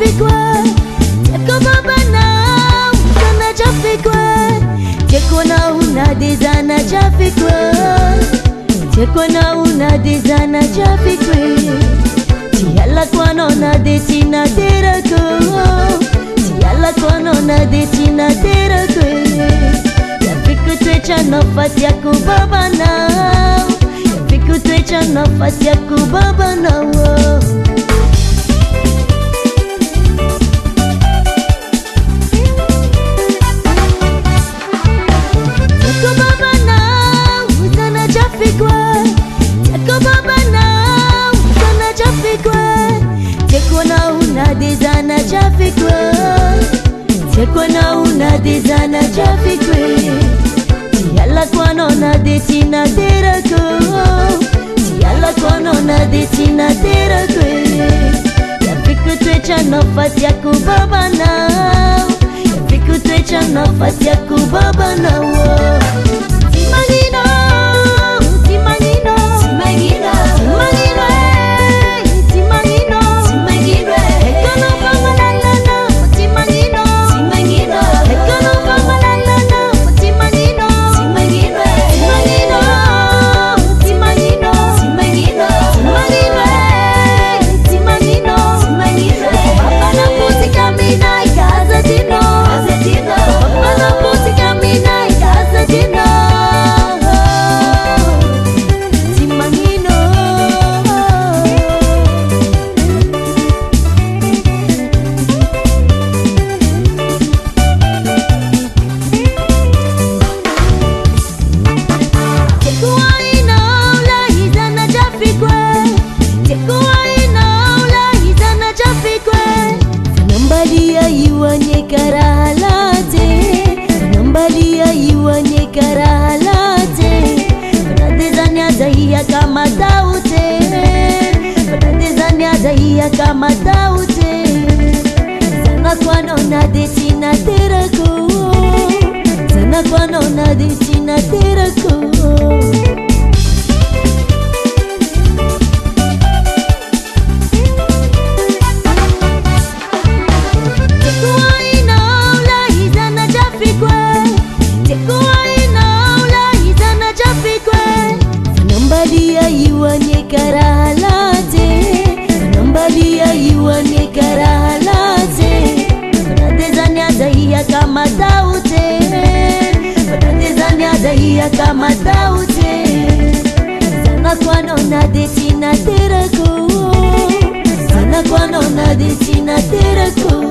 fikwe Teko baba now Sana jafikwe Teko na una dizana jafikwe Teko na una dizana jafikwe Tiala kwa nona de tina terako Tiala kwa nona de tina terako Ya fiku twecha nafasi yaku baba now Ya fiku twecha nafasi yaku baba now Teko na una dizana jafikwe Tiala kwa nona de tina terako Tiala kwa nona de tina terako Ya fiku twecha nafasi yaku baba now Ya fiku twecha nafasi yaku baba now Timangino Timangino Timangino Timangino Timangino Timangino Ekono baba na Timangino Timangino Ekono baba na Timangino Timangino Timangino Timangino Timangino Timangino Timangino Timangino Baba na puti kamina ikaza dino Baba na puti kamina ikaza dino Nambalia iwanye karalate Nambalia iwanye karalate Penadezanya zahia kama taute Penadezanya zahia kama taute Sana kwa nona de tina terako Sana kwa nona de tina terako Nambalia iwanye karalate Nambalia iwanye karalate Penadezanya zahia kama taute Penadezanya zahia kama taute Sana kwa nona de tina terako Sana kwa nona de tina terako